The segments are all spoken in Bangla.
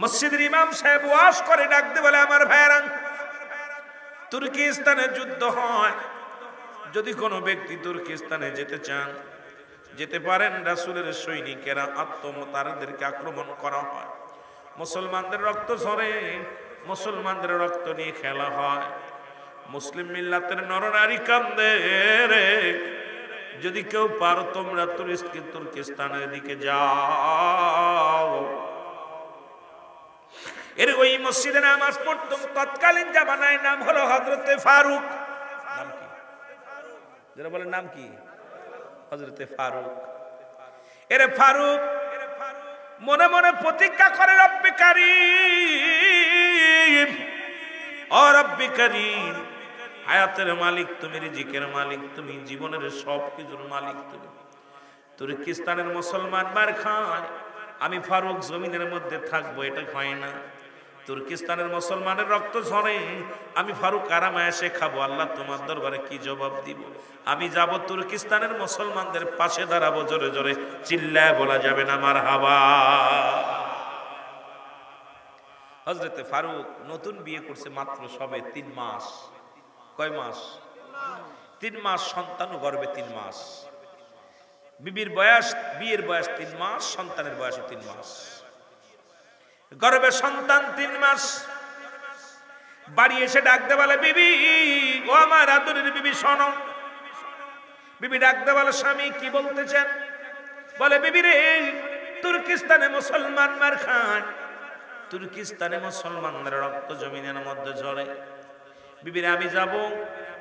মসজিদের ইমাম সাহেব ওয়াজ করে ডাকতে বলে, আমার ভাইরা, তুর্কিস্তানে যুদ্ধ হয়, যদি কোনো ব্যক্তি তুর্কিস্তানে যেতে চান যেতে পারেন। রাসূলের সৈনিকেরা তাদেরকে আক্রমণ করা হয়, মুসলমানদের রক্ত ঝরে, মুসলমানদের রক্ত নিয়ে খেলা হয়, মুসলিম মিল্লাতের নরনারী কান্দে রে। যদি কেউ পারো তোমরা তুর্কিস্তানের দিকে যাও। এর ওই মসজিদে নামাজ পড়তাম তৎকালীন জামানায়, নাম হলো হযরতে ফারুক। নাম কি? যারা বলেন নাম কি? হযরতে ফারুক। এর ফারুক মনে মনে প্রতিজ্ঞা করে, রব্বে কারীম, ও রব্বে কারীম, হায়াতের মালিক তুমি, রিজিকের মালিক তুমি, জীবনের সব কিছুর মালিক তুমি। তুর্কিস্তানের মুসলমান মার খায়, আমি ফারুক জমিনের মধ্যে থাকবো, এটা হয় না। তুর্কিস্তানের মুসলমানের রক্ত ঝরে, আমি ফারুক আরামে এসে খাবো। আল্লাহ তোমার দরবারে কি জবাব দিব? আমি যাব তুর্কিস্তানের মুসলমানদের পাশে দাঁড়াবো, জোরে জোরে চিল্লায় বলা যাবে না মারহাবা। হযরতে ফারুক নতুন বিয়ে করছে, মাত্র সবে 3 মাস। কয় মাস? 3 মাস। সন্তান গর্ভে 3 মাস। বিবির বয়স, বিয়ের বয়স 3 মাস, সন্তানের বয়স 3 মাস। গর্ভে সন্তান 3 মাস। বাড়ি এসে ডাকতে বলে, বিবি, ও আমার আদরের বিবি শোনো। বিবি ডাকতে বলে, স্বামী কি বলতেছেন? বলে, বিবি রে, তুর্কিস্তানে মুসলমান মার খান, তুর্কিস্তানে মুসলমানদের রক্ত জমিনের মধ্যে ঝরে। বিবি রে, আমি যাব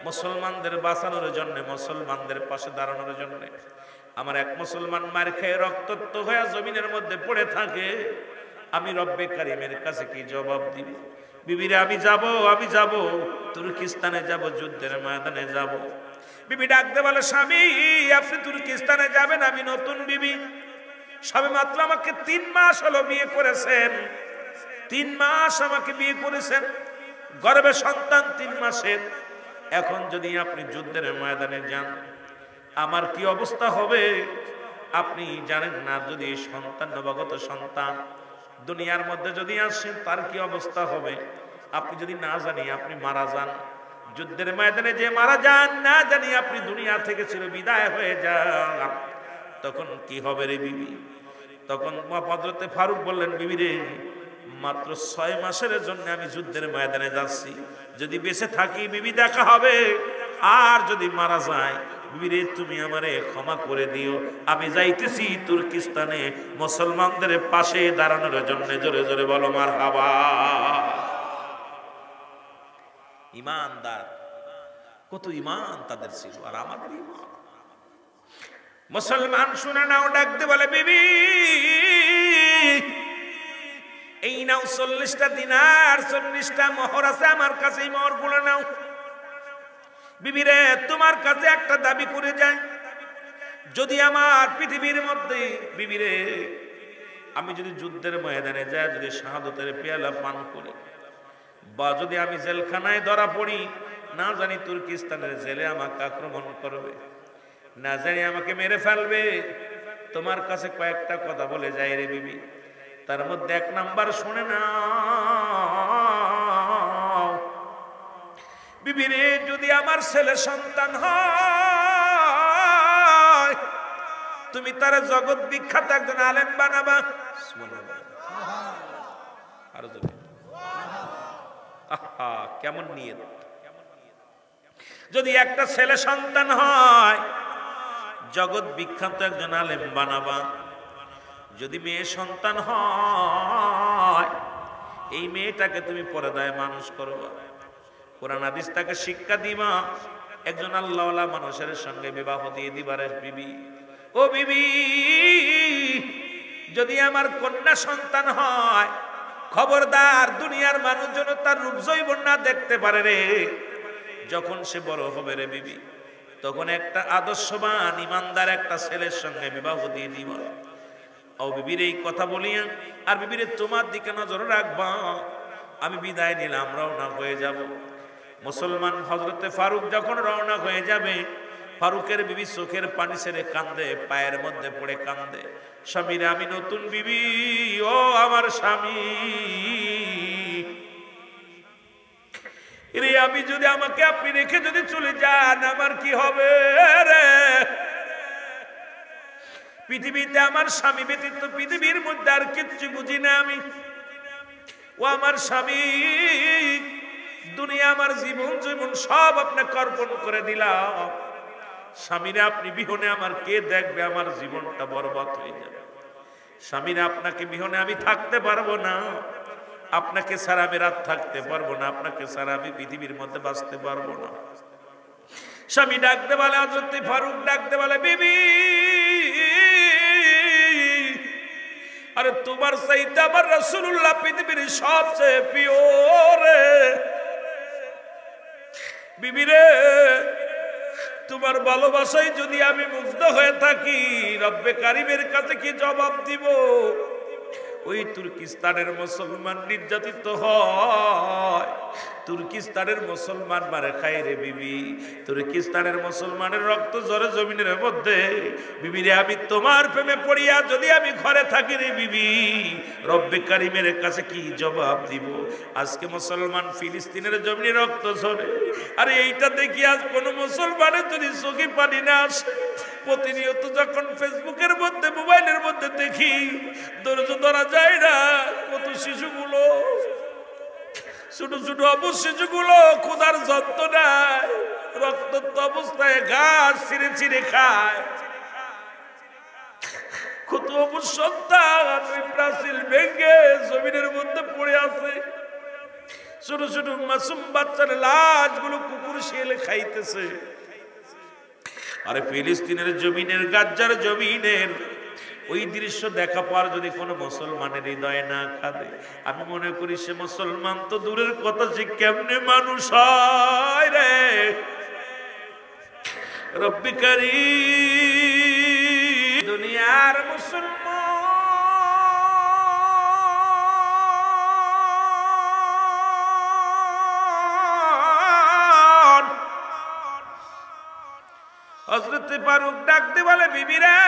মুসলমানদের বাঁচানোর জন্য, মুসলমানদের পাশে দাঁড়ানোর জন্য। আমার এক মুসলমান মার খেয়ে রক্তাক্ত হয়ে জমিনের মধ্যে পড়ে থাকে, আমি রব্বে কারিমের কাছে কি জবাব দিব? বিবিরে, আমি যাব তুর্কিস্তানে যাব, যুদ্ধের ময়দানে যাব। বিবি ডাকতে বলে, স্বামী আপনি তুর্কিস্তানে যাবেন? আমি নতুন বিবি, সবে মাত্র আমাকে 3 মাস হলো বিয়ে করেছেন, 3 মাস আমাকে বিয়ে করেছেন, গর্ভে সন্তান 3 মাসের। এখন যদি আপনি যুদ্ধের ময়দানে যান, আমার কি অবস্থা হবে আপনি জানেন না। যদি সন্তান, নবাগত সন্তান দুনিয়ার মধ্যে যদি আসেন, তার কি অবস্থা হবে আপনি যদি না জানি, আপনি মারা যান যুদ্ধের ময়দানে, যে মারা যান না জানি আপনি দুনিয়া থেকে চির বিদায় হয়ে যান, তখন কি হবে রে বিবি? তখন হযরতে ফারুক বললেন, বিবি রে, মাত্র 6 মাসের জন্য আমি যুদ্ধের ময়দানে যাচ্ছি, যদি বেঁচে থাকি বিবি দেখা হবে, আর যদি মারা যায় বিবি রে তুমি আমারে ক্ষমা করে দিও, আমি যাইতেছি তুর্কিস্তানে মুসলমানদের পাশে দাঁড়ানোর জন্য। জোরে জোরে বলো মারহাবা। ইমানদার, কত ইমান তাদের ছিল, আর আমাদের ইমান। মুসলমান শুনে নাও, ডাকতে বলে, বিবি এই নাও 40টা দিনার, 40টা মোহর আছে আমার কাছে, এই মোহর গুলো নাও। বিবি রে, তোমার কাছে একটা দাবি করে যাই, যদি আমার পৃথিবীর মধ্যে, বিবি রে, আমি যদি যুদ্ধের ময়দানে যাই, যদি শাহাদতের পেয়ালা পান করি, বা যদি আমি জেলখানায় ধরা পড়ি, না জানি তুর্কিস্তানের জেলে আমাকে আক্রমণ করবে, না জানি আমাকে মেরে ফেলবে, তোমার কাছে কয়েকটা কথা বলে যাই রে বিবি। তার মধ্যে 1 নাম্বার শুনে না বিবি রে, যদি আমার ছেলে সন্তান হয়, তুমি তার জগৎ বিখ্যাত একজন আলেম বানাবা। আরো জোরে, আহা কেমন নিয়ত! যদি একটা ছেলে সন্তান হয়, জগৎ বিখ্যাত একজন আলেম বানাবা। যদি মেয়ে সন্তান হয়, এই মেয়েটাকে তুমি পর্দায় মানুষ করবা, কোরআন হাদিস তাকে শিক্ষা দিবা, একজন আল্লাহওয়ালা মানুষের সঙ্গে বিবাহ দিয়ে দিবার। বিবি, ও বিবি, যদি আমার কন্যা সন্তান হয়, খবরদার দুনিয়ার মানুষ যেন তার রূপ জৈবন না দেখতে পারে রে। যখন সে বড় হবে রে বিবি, তখন একটা আদর্শবান ইমানদার একটা ছেলের সঙ্গে বিবাহ দিয়ে দিব। ও বিবির এই কথা বলিয়া, আর বিবিরে তোমার দিকে নজর রাখবা। আমি বিদায় নিলাম, রওনা হয়ে যাব। মুসলমান হযরতে ফারুক যখন রওনা হয়ে যাবে, ফারুকের বিবি চোখের পানি ছেড়ে কান্দে, পায়ের মধ্যে পড়ে কান্দে, স্বামীরে আমি নতুন বিবি, ও আমার স্বামী রে, আমি যদি আমাকে আপনি রেখে যদি চলে যান আমার কি হবে রে? পৃথিবীতে আমার স্বামী ব্যতীত পৃথিবীর মধ্যে আর কিচ্ছু বুঝি না আমি। ও আমার স্বামী, দুনিয়া আমার জীবন জীবন সব আপনাকে অর্পণ করে দিলাম। স্বামীরা আপনি বিহনে আমার কে দেখবে? আমার জীবনটা বরবাদ হয়ে যাবে। স্বামীরা আপনাকে বিহনে আমি থাকতে পারবো না, আপনাকে ছাড়া আমি রাত থাকতে পারবো না, আপনাকে ছাড়া আমি পৃথিবীর মধ্যে বাঁচতে পারবো না। স্বামী ডাকতে বলে, হযরত ফারুক ডাকতে বলে, বিবি আরে তোমার চাইতে আমার রাসূলুল্লাহ পৃথিবীর সবচেয়ে প্রিয় রে। বিবি রে, তোমার ভালোবাসায় যদি আমি মুগ্ধ হয়ে থাকি, রব্বে কারিমের কাছে কি জবাব দিব? ওই তুর্কিস্তানের মুসলমান নির্যাতিত হয়, তুর্কিস্তানের মুসলমান মারে খায় রে বিবি, তুর্কিস্তানের মুসলমানের রক্ত ঝরে জমিনের মধ্যে। বিবি রে, আমি তোমার প্রেমে পড়িয়া যদি আমি ঘরে থাকি রে বিবি, রব্বে কারিমের কাছে কি জবাব দিব? আজকে মুসলমান ফিলিস্তিনের জমিনে রক্ত ঝরে, আরে এইটা দেখি আজ কোন মুসলমানের যদি চোখে পানি না আসে। প্রতিনিয়ত যখন ফেসবুকের মধ্যে মোবাইলের মধ্যে দেখি, ধৈর্য ধরা যায় না। কত শিশুগুলো, ছোট ছোট অবুঝ শিশুগুলো ক্ষুধার যন্ত্রণায় রক্তাক্ত অবস্থায় ঘাস ছিঁড়ে ছিঁড়ে খায়। কত অবুঝ সন্তান প্রাচীর ভেঙে জমিনের মধ্যে পড়ে আছে। ছোট ছোট মাসুম বাচ্চার লাশগুলো কুকুর শিয়ালে খাইতেছে। আরে ফিলিস্তিনের জমিনের, গাজ্জার জমিনের ওই দৃশ্য দেখা পর যদি কোনো মুসলমানের হৃদয় না কাঁদে, আমি মনে করি সে মুসলমান তো দূরের কথা, সে কেমনে মানুষ হয় রে? রব্বি কারীম, দুনিয়ার মুসলমান হযরত ফারুক ডাকতে বলে, বিবি রে,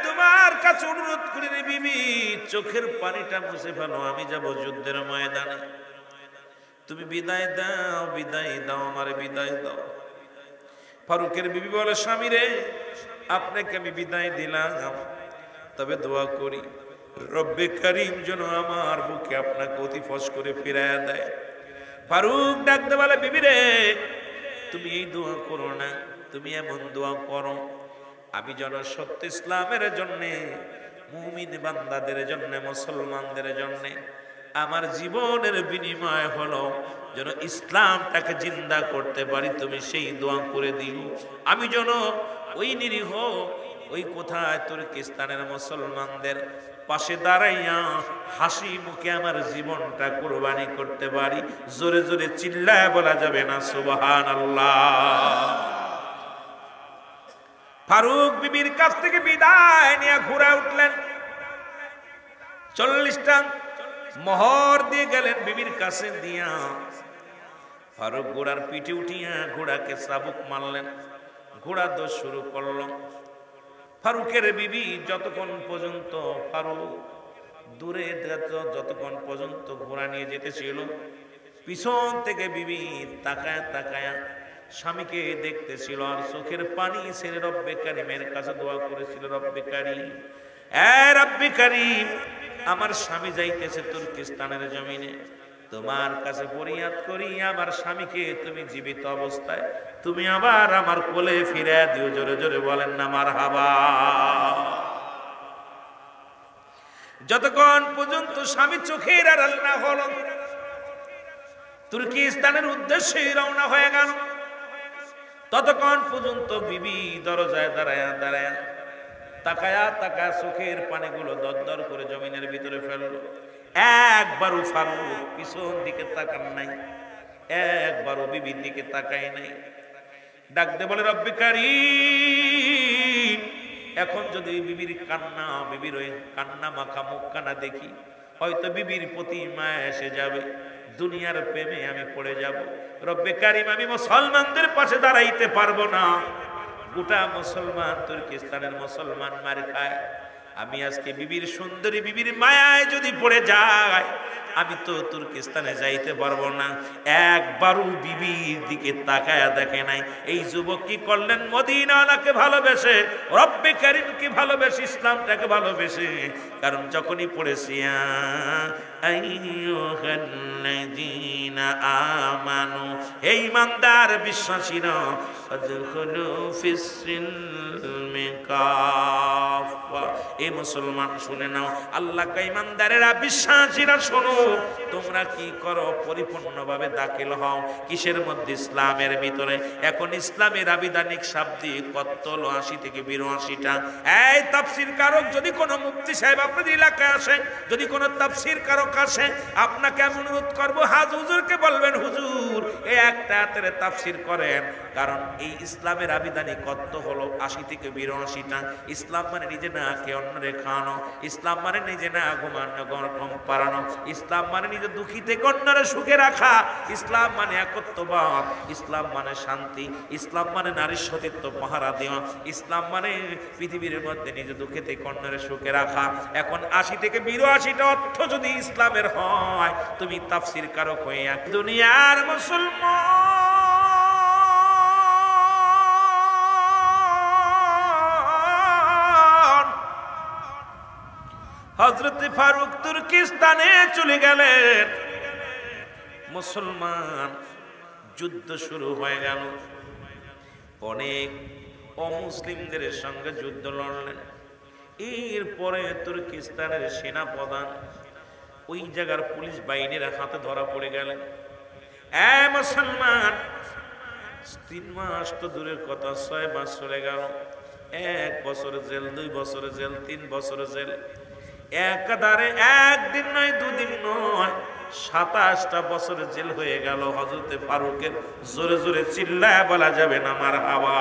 তোমার কাছে অনুরোধ করি রে বিবি, চোখের পানিটা মুছে ফেলো, আমি যাব যুদ্ধের ময়দানে। তুমি বিদায় দাও, বিদায় দাও, আমারে বিদায় দাও। ফারুকের বিবি বলে, স্বামী রে, আপনাকে আমি বিদায় দিলাম, তবে দোয়া করি রব্বে কারীম যেন আমার বুকে আপনাকে অতি ফস করে ফিরাইয়া দেয়। ফারুক ডাকতে বলে, বিবি রে, তুমি এই দোয়া করো না, তুমি এমন দোয়া করো, আমি যেন সত্য ইসলামের জন্য, মুমিন বান্দাদের জন্য, মুসলমানদের জন্য আমার জীবনের বিনিময় হলো যেন ইসলামটাকে জিন্দা করতে পারি, তুমি সেই দোয়া করে দিও। আমি যেন ওই নিরীহ, ওই কোথায় তুর্কিস্তানের মুসলমানদের পাশে দাঁড়াইয়া হাসি মুখে আমার জীবনটা কুরবানি করতে পারি। জোরে জোরে চিল্লায় বলা যাবে না সুবহানাল্লাহ? ফারুক বিবির কাছ থেকে বিদায় নিয়ে ঘোড়া উঠলেন, 40টা মোহর দিয়ে গেলেন বিবির কাছে দিয়া। ফারুক ঘোড়ার পিঠে উঠিয়া ঘোড়াকে চাবুক মারলেন, ঘোড়া দৌড় শুরু করল। ফারুকের বিবি যতক্ষণ পর্যন্ত ফারুক দূরে যতক্ষণ পর্যন্ত ঘোড়া নিয়ে যেতেছিল, পিছন থেকে বিবি তাকায় তাকায়া স্বামীকে দেখতেছিল আর চোখের পানি ছেড়ে রব্বে কারিমের কাছে দোয়া করেছিল, রব্বে কারিম, রব্বে কারিম, আমার স্বামী যাইতেছে তুর্কিস্তানের জমিনে, তোমার কাছে ফরিয়াদ করি আমার স্বামীকে তুমি জীবিত অবস্থায় তুমি আবার আমার কোলে ফিরে দিও। জোরে জোরে বলেন না মারহাবা। যতক্ষণ পর্যন্ত স্বামী চোখের আড়াল না হলো, তুর্কিস্তানের উদ্দেশ্যে রওনা হয়ে গেল, ততক্ষণ পর্যন্ত বিবি দরজায় দাঁড়ায়া দাঁড়ায়া তাকায়া তাকায়া চোখের পানিগুলো দরদর করে জমিনের ভিতরে ফেললো। একবারও ফারুক পিছন দিকে তাকান নাই, একবারও বিবির দিকে তাকায় নাই। ডাকতে বলে, রব্বে কারীম, এখন যদি বিবির কান্না, বিবির ওই কান্না মাখা মুখখানা দেখি, হয়তো বিবির প্রতি মায়া এসে যাবে, দুনিয়ার প্রেমে আমি পড়ে যাব। রব্বে কারীম, আমি মুসলমানদের পাশে দাঁড়াইতে পারবো না, গোটা মুসলমান তুর্কিস্তানের মুসলমান মার খায়। আমি আজকে বিবির সুন্দরী বিবির মায়ায় যদি পড়ে যায়, আমি তো তুর্কিস্তানে যাইতে পারবো না। একবারও বিবির দিকে তাকায়া দেখে নাই। এই যুবক কি করলেন? মদিনাকে ভালোবেসে, রব্বে কারীমকে ভালোবেসে, ইসলামটাকে ভালোবেসে। কারণ যখনই পড়েছি আইয়ুহাল্লাযীনা আমানু, হে ঈমানদার বিশ্বাসীরা, ফাদখুলু ফিস-সিলমি কাফা, এ মুসলমান শুনে নাও, আল্লাহ কে ঈমানদারেরা বিশ্বাসীরা শোনো, তোমরা কি করো? পরিপূর্ণভাবে দাখিল হও। কিসের মধ্যে? ইসলামের ভিতরে। এখন ইসলামের আবিধানিক শাব্দিক কত হলো? 80 থেকে 82টা। এই তাফসীর কারক যদি কোনো মুফতি সাহেব আপনাদের এলাকায় আসেন, যদি কোনো তাফসীর কারক আসে, আপনাকে আমি অনুরোধ করবো, হুজুরকে বলবেন, হুজুর এই একটা হাতের তাফসীর করেন। কারণ এই ইসলামের আবিধানিক কত হলো 80 থেকে 82টা। ইসলাম মানে নিজে না কে অন্যরে খাওয়ানো, ইসলাম মানে নিজে না ঘুমানো গরম পারানো, ইসলাম মানে নিজে দুঃখী থেকে অন্যরে সুখে রাখা, ইসলাম মানে একত্ববাদ, ইসলাম মানে শান্তি, ইসলাম মানে নারীর সতীত্ব পাহারা দেওয়া, ইসলাম মানে পৃথিবীর মধ্যে নিজে দুঃখে থেকে অন্যরে সুখে রাখা। এখন 80 থেকে 82টা অর্থ যদি ইসলামের হয়, তুমি তাফসীর কারক হয়ে দুনিয়ার মুসলমান হযরত ফারুক তুর্কিস্তানে চলে গেলেন। মুসলমান যুদ্ধ শুরু হয়ে গেল। অনেক অমুসলিমদের সঙ্গে যুদ্ধ লড়লেন। এরপরে তুর্কিস্তানের সেনাপ্রধান ওই জায়গার পুলিশ বাহিনীর হাতে ধরা পড়ে গেলেন। মুসলমান 3 মাস তো দূরের কথা, 6 মাস চলে গেল। 1 বছর জেল, 2 বছর জেল, 3 বছর জেল। একাধারে একদিন নয়, 2 দিন নয়, 27টা বছর জেল হয়ে গেল হযরতে ফারুকের। জোরে জোরে চিল্লায় বলা যাবে না মারহাবা?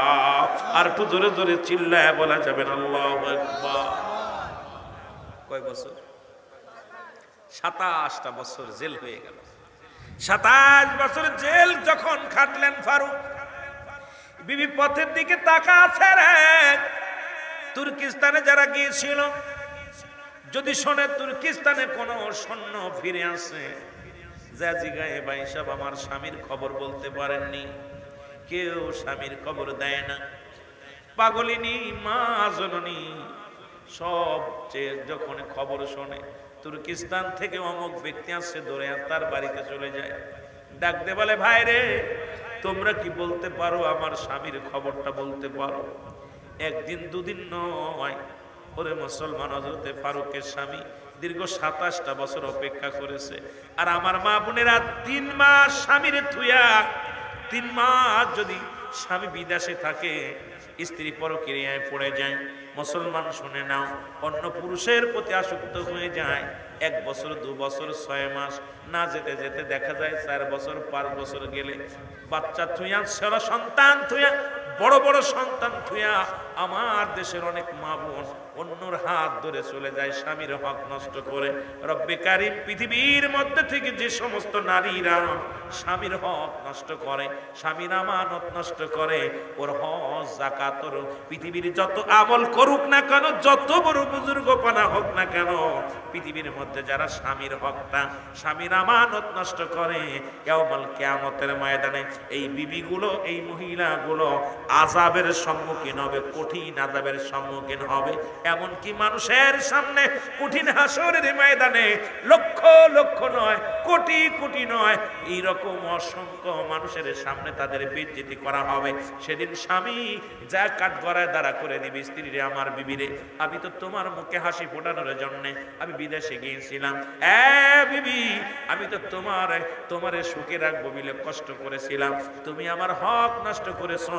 আর একটু জোরে জোরে চিল্লায় বলা যাবে না আল্লাহু আকবার? কয় বছর? 27টা বছর জেল হয়ে গেল। 27 বছর জেল যখন খাটলেন ফারুক, বিবি পথের দিকে তাকা আছে রে। তুর্কিস্তানে যারা গিয়েছিল, যদি শোনে তুর্কিস্তানে কোনো সৈন্য ফিরে আসে, যা জিগায়ে ভাই সাহেব আমার স্বামীর খবর বলতে পারেননি, কেউ স্বামীর খবর দেয় না। পাগলিনী মা জননী সবচেয়ে যখন খবর শোনে তুর্কিস্তান থেকে অমুক ব্যক্তি আসছে, ধরে তার বাড়িতে চলে যায়। ডাকতে বলে, ভাই রে, তোমরা কি বলতে পারো? আমার স্বামীর খবরটা বলতে পারো? 1 দিন 2 দিন নয়। ওরে মুসলমান, হযরতে ফারুকের স্বামী দীর্ঘ 27টা বছর অপেক্ষা করেছে। আর আমার মা বোনেরা 3 মাস স্বামীর থুয়া, 3 মাস যদি স্বামী বিদেশে থাকে, স্ত্রী পরকীয়ায় পড়ে যায়, মুসলমান শুনে নাও, অন্য পুরুষের প্রতি আসক্ত হয়ে যায়। 1 বছর 2 বছর 6 মাস না যেতে যেতে দেখা যায় 4 বছর 5 বছর গেলে বাচ্চা থুয়া, ছেলে সন্তান থুয়া, বড় বড় সন্তান থুয়া আমার দেশের অনেক মা বোন অন্যর হাত ধরে চলে যায় স্বামীর হক নষ্ট করে। রব্বে কারীম পৃথিবীর মধ্যে থেকে যে সমস্ত নারীরা স্বামীর হক নষ্ট করে, স্বামীর আমানত নষ্ট করে, ওর হজ যাকাত, ওর পৃথিবীর যত আমল করুক না কেন, যত বড় বুজুর্গপনা হোক না কেন, পৃথিবীর মধ্যে যারা স্বামীর হকটা, স্বামীর আমানত নষ্ট করে, কিয়ামত কিয়ামতের ময়দানে এই বিবিগুলো, এই মহিলাগুলো আযাবের সম্মুখীন হবে, কঠিন আযাবের সম্মুখীন হবে। এমনকি মানুষের সামনে কঠিন হাসরের ময়দানে লক্ষ লক্ষ নয়, কোটি কোটি নয়, এইরকম অসংখ্য মানুষের সামনে তাদের বেইজ্জতি করা হবে। সেদিন স্বামী যা কাঠগড়ায় দাঁড়া করে দিবে, স্ত্রীরে, আমার বিবিরে, আমি তো তোমার মুখে হাসি ফোটানোর জন্য আমি বিদেশে গিয়েছিলাম, বিবি আমি তো তোমারে সুখে রাখবো বলে কষ্ট করেছিলাম, তুমি আমার হক নষ্ট করেছো,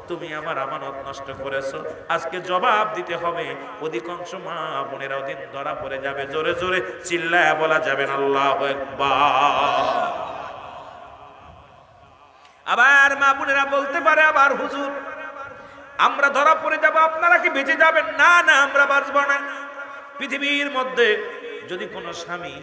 তুমি আমার আমানত নষ্ট করেছো, আজকে জবাব দিতে হবে। অধিকাংশ মা বোনেরা ওদিন ধরা পড়ে যাবে। জোরে জোরে চিল্লায় বলা যাবে না আল্লাহু আকবার? আবার মা বোনেরা বলতে পারে, আবার হুজুর আমরা ধরা পড়ে যাব, আপনারা কি বেঁচে যাবেন? না না, আমরা বাঁচব না। পৃথিবীর মধ্যে যদি কোনো স্বামী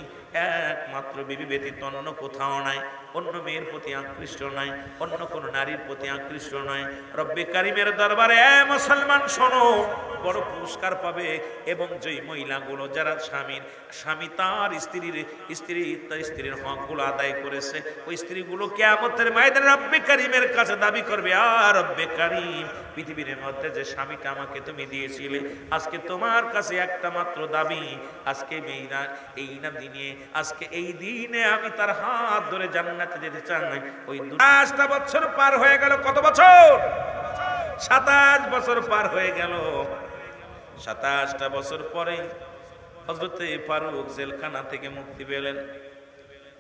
একমাত্র বিবি ব্যতীত অন্য কোথাও নাই, অন্য মেয়ের প্রতি আকৃষ্ট নাই, অন্য কোন নারীর প্রতি আকৃষ্ট নয়। রব্বে কারিমের দরবারে মুসলমান শোনো, বড় পুরস্কার পাবে। এবং যেই মহিলাগুলো যারা স্বামী তার স্ত্রীর হকগুলো আদায় করেছে, ওই স্ত্রীগুলো কিয়ামতের ময়দানে রব্বে কারিমের কাছে দাবি করবে, আর রব্বে কারিম, পৃথিবীর মধ্যে যে স্বামীটা আমাকে তুমি দিয়েছিলে, আজকে তোমার কাছে একটা মাত্র দাবি, আজকে এই দিনে আমি তার হাত ধরে জান্নাতে যেতে চাই। ওই 5টা বছর পার হয়ে গেল। কত বছর? 27 বছর পার হয়ে গেল। 27টা বছর পরে হযরতে ফারুক জেলখানা থেকে মুক্তি পেলেন।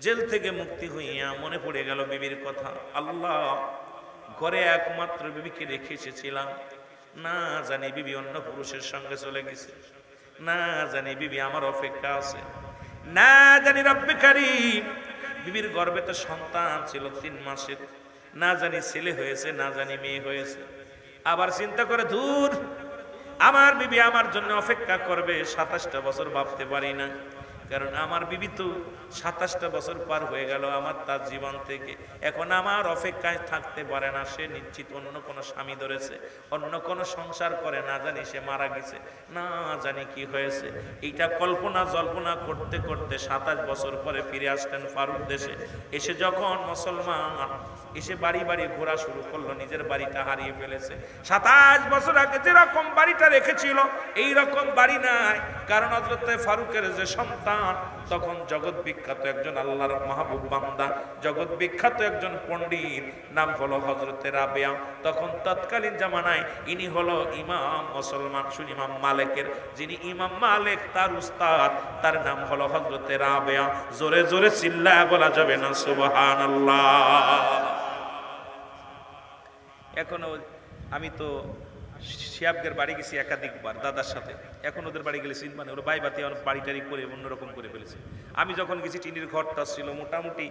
জেল থেকে মুক্তি হইয়া মনে পড়ে গেল বিবির কথা। আল্লাহ, ঘরে একমাত্র বিবিকে রেখে এসেছিলাম, না জানি বিবি অন্য পুরুষের সঙ্গে চলে গেছে, না জানি বিবি আমার অপেক্ষা আছে, না জানি রব্বে কারীম বিবির গর্ভে তো সন্তান ছিল 3 মাসের, না জানি ছেলে হয়েছে, না জানি মেয়ে হয়েছে। আবার চিন্তা করে, দূর, আমার বিবি আমার জন্য অপেক্ষা করবে 27টা বছর ভাবতে পারি না, কারণ আমার বিবি তো 27টা বছর পার হয়ে গেল আমার তার জীবন থেকে, এখন আমার অপেক্ষায় থাকতে পারে না। সে নিশ্চিত অন্য কোনো স্বামী ধরেছে, অন্য কোনো সংসার করে, না জানি সে মারা গেছে, না জানি কি হয়েছে। এইটা কল্পনা জল্পনা করতে করতে 27 বছর পরে ফিরে আসলেন ফারুক দেশে। এসে যখন মুসলমান এসে বাড়ি বাড়ি ঘোরা শুরু করলো, নিজের বাড়িটা হারিয়ে ফেলেছে। 27 বছর আগে যেরকম বাড়িটা রেখেছিল এই রকম বাড়ি নাই, কারণ হযরতে ফারুকের যে সন্তান তখন জগৎ বিখ্যাত একজন আল্লাহর মাহবুব বান্দা, জগৎ বিখ্যাত একজন পণ্ডিত, নাম হলো হযরতে রাবেয়া। তখন তৎকালীন জামানায় ইনি হলো ইমাম, মুসলমান শুন ইমাম মালিকের, যিনি ইমাম মালিক তার উস্তাদ, তার নাম হলো হযরতে রাবেয়া। জোরে জোরে চিল্লায় বলা যাবে না সুবহানাল্লাহ। এখনো আমি তো শিয়াবদের বাড়ি গেছি একাধিকবার দাদার সাথে, এখন ওদের বাড়ি গেলে মানে ওর বাই বাতি আমার বাড়ি টাড়ি করে অন্যরকম করে ফেলেছে। আমি যখন গেছি টিনের ঘরটা ছিল মোটামুটি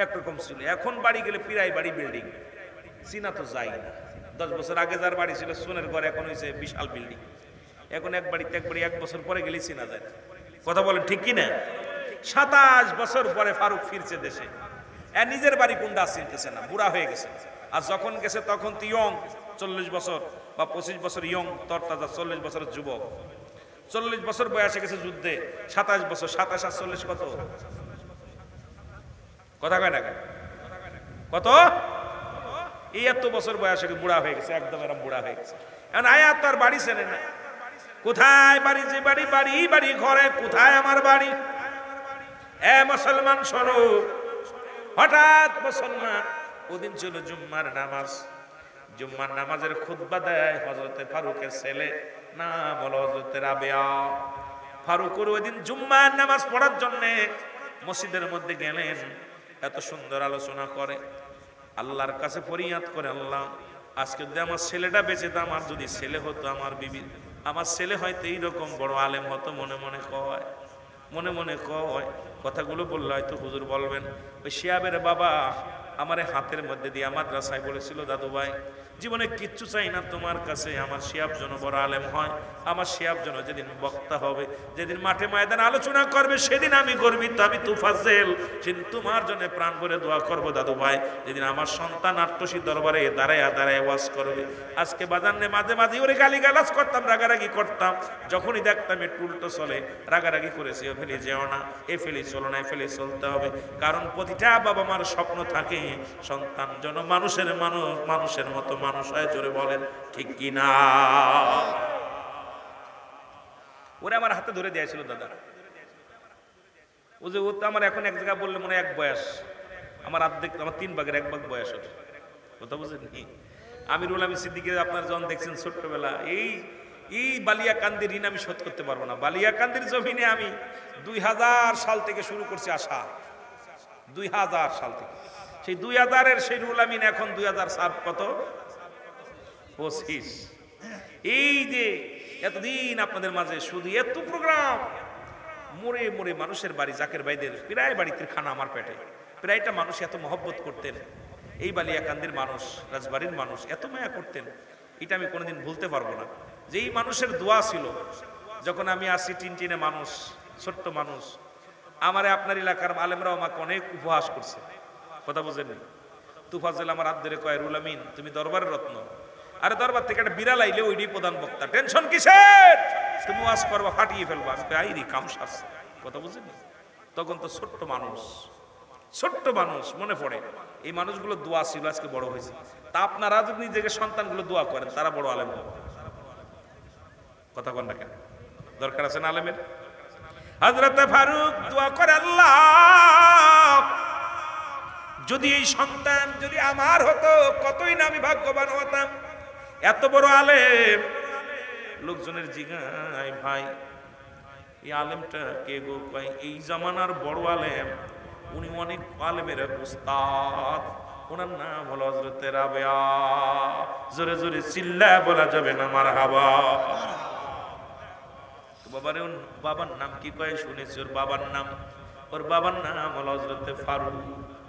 একরকম ছিল, এখন বাড়ি গেলে প্রায় বাড়ি বিল্ডিং, চিনা তো যাই না। 10 বছর আগে যার বাড়ি ছিল সোনের ঘর, এখন হয়েছে বিশাল বিল্ডিং। এখন এক বাড়িতে এক বাড়ি 1 বছর পরে গেলে চিনা যায় না। কথা বলেন ঠিক কিনা? 27 বছর পরে ফারুক ফিরছে দেশে, নিজের বাড়ি কোনটা চিনতেছে না, বুড়া হয়ে গেছে। আর যখন গেছে তখন তো ইয়ং, 40 বছর বা 25 বছর ইয়ং তরতাজা, 40 বছরের যুবক। 40 বছর বয়সে গেছে যুদ্ধে, 27 বছর, 27 আর 40 কত? কথা কয় না কেন? কত? এই এত বছর বয়সে বুড়া হয়ে গেছে, একদম এরকম বুড়া হয়ে গেছে। এখন আয়াত তার বাড়ি চেনে না, কোথায় বাড়ি, যে বাড়ি বাড়ি বাড়ি ঘরে, কোথায় আমার বাড়ি? এ মুসলমান শোনো, হঠাৎ মুসলমান, ওদিন ছিল জুম্মার নামাজ, জুম্মার নামাজের খুতবা দেয় হযরতে ফারুকের ছেলে, নাম হলো হযরতে রাবেয়া। ফারুকের ওই দিন জুম্মার নামাজ পড়ার জন্য মসজিদের মধ্যে গেলেন, এত সুন্দর আলোচনা করে, আল্লাহর কাছে ফরিয়াদ করে, আল্লাহ, আজকে যদি আমার ছেলেটা বেঁচে তো, আমার যদি ছেলে হতো, আমার বিবি, আমার ছেলে হয়তো এইরকম বড় আলেম হতো। মনে মনে কয়, মনে মনে কয়, কথাগুলো বললে হয়তো হুজুর বলবেন, ওই শিয়াবের বাবা আমারে হাতের মধ্যে দিয়ে মাদ্রাসায় বলেছিল, দাদু ভাই, জীবনে কিচ্ছু চাই না তোমার কাছে, আমার শিয়াব যেন বড় আলেম হয়, আমার শিয়াব যেন যেদিন বক্তা হবে, যেদিন মাঠে ময়দানে আলোচনা করবে, সেদিন আমি গর্বিত, আমি তুফাজ্জেল, সেদিন তোমার জন্য প্রাণ ভরে দোয়া করবো দাদু ভাই, যেদিন আমার সন্তান আট্টসী দরবারে দাঁড়ায় দাঁড়ায় ওয়াজ করবে। আজকে বাজানে মাঝে মাঝে ওরে গালিগালাজ করতাম, রাগারাগি করতাম, যখনই দেখতাম একটু উল্টো চলে, রাগারাগি করেছি, ও ফেলে যেও না, এ ফেলে চলো না, এ ফেলে চলতে হবে, কারণ প্রতিটা বাবা মার স্বপ্ন থাকে সন্তান যেন মানুষের মতো মানুষ হয়। জোরে বলেন ঠিক কিনা? ওরে আমার হাতে ধরে দিয়েছিল দাদা, ও যে ও তো আমার এখন এক জায়গায় বললে মনে 1 বয়স, আমার অর্ধেক, আমার 3 ভাগের 1 ভাগ বয়স ওর। কথা বুঝেননি? আমিরুল আমিন সিদ্দিকী আপনার যখন দেখছেন ছোট্টবেলা, এই বালিয়াকান্দির ঋণ আমি শোধ করতে পারবো না। বালিয়াকান্দির জমিনে আমি 2000 সাল থেকে শুরু করছি আসা, 2000 সাল থেকে, সেই 2000-এর সেই রুল আমিন এখন 2007 কত 25। এই যে এতদিন আপনাদের মাঝে শুধু এত প্রোগ্রাম, মোড়ে মোড়ে মানুষের বাড়ি, জাকের ভাইদের প্রায় বাড়িতে খানা আমার পেটে, প্রায়টা মানুষ এত মহব্বত করতেন, এই বালিয়াকান্দির মানুষ, রাজবাড়ির মানুষ এত মায়া করতেন, এটা আমি কোনোদিন ভুলতে পারবো না। যে এই মানুষের দোয়া ছিল, যখন আমি আসি টিনটিনে মানুষ, ছোট্ট মানুষ, আমারে আপনার এলাকার আলেমরাও আমাকে অনেক উপহাস করছে, কথা বুঝেননি? তুফাজেল আমার হাত ধরে কয়, রুল আমিন তুমি দরবারের রত্ন, আরে দরবার থেকে একটা বিড়াল আইলে ওইটাই প্রধান বক্তা, টেনশন কিসের, তুমি ওয়াজ করবা ফাটিয়ে ফেলবা। আমি আইরি কামসাস, কথা বুঝেননি? তখন তো ছোট্ট মানুষ মনে পড়ে এই মানুষগুলো দোয়া ছিল, আজকে বড় হয়েছে। তা আপনারা যদি নিজেকে সন্তানগুলো দোয়া করেন তারা বড় আলেম হবে, কথা কন না কেন? দরকার আছে না আলেমের? হযরতে ফারুক দোয়া করে, আল্লাহ যদি এই সন্তান যদি আমার হতো কতই না আমি ভাগ্যবান হতাম, এত বড় আলেম। লোকজনের জিগায়, ভাই এই আলেমটা কে গো? কয় এই জামানার বড় আলেম, উনি অনেক আলেমের উস্তাদ, ওনার নাম হলো হযরতে রাবেয়া। জোরে জোরে চিল্লা বলা যাবে না মারহাবা। বাবারে বাবার নাম কি কয় শুনেছি? ওর বাবার নাম হলো হযরতে ফারুক।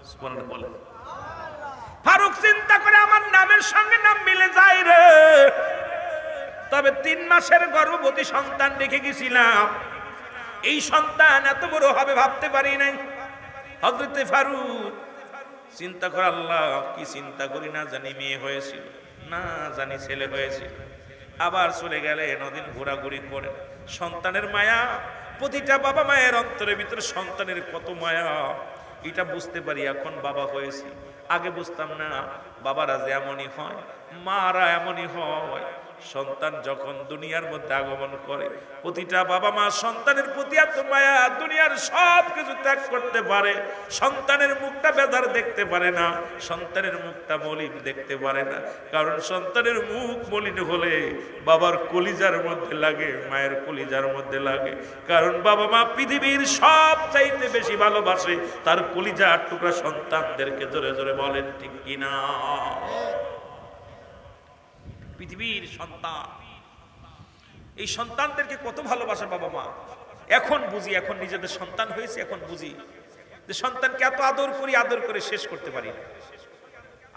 সুবহানাল্লাহ বলে। ফারুক চিন্তা করে আমার নামের সঙ্গে নাম মিলে যায় রে, তবে 3 মাসের গর্ভবতী সন্তান রেখে গেছিলাম, এই সন্তান এত বড় হবে ভাবতে পারি নাই। হযরতে ফারুক চিন্তা করে, আল্লাহ কি চিন্তা করি, না জানি মেয়ে হয়েছিল, না জানি ছেলে হয়েছিল। আবার চলে গেলে নদিন ঘোরাঘুরি করে সন্তানের মায়া, প্রতিটা বাবা মায়ের অন্তরের ভিতরে সন্তানের কত মায়া, এটা বুঝতে পারি এখন বাবা হয়েছি। আগে বুঝতাম না বাবারা যে এমনই হয়, মারা এমনই হয়। সন্তান যখন দুনিয়ার মধ্যে আগমন করে, প্রতিটা বাবা মা সন্তানের প্রতি এত মায়া, দুনিয়ার সব কিছু ত্যাগ করতে পারে, সন্তানের মুখটা বেজার দেখতে পারে না, সন্তানের মুখটা মলিন দেখতে পারে না। কারণ সন্তানের মুখ মলিন হলে বাবার কলিজার মধ্যে লাগে, মায়ের কলিজার মধ্যে লাগে। কারণ বাবা মা পৃথিবীর সব চাইতে বেশি ভালোবাসে তার কলিজার টুকরা সন্তানদেরকে। জোরে জোরে বলেন ঠিক কিনা? পৃথিবীর সন্তান, এই সন্তানদেরকে কত ভালোবাসে বাবা মা। এখন বুঝি, এখন নিজেদের সন্তান হয়েছে, এখন বুঝি যে সন্তানকে এত আদর করি, আদর করে শেষ করতে পারি না।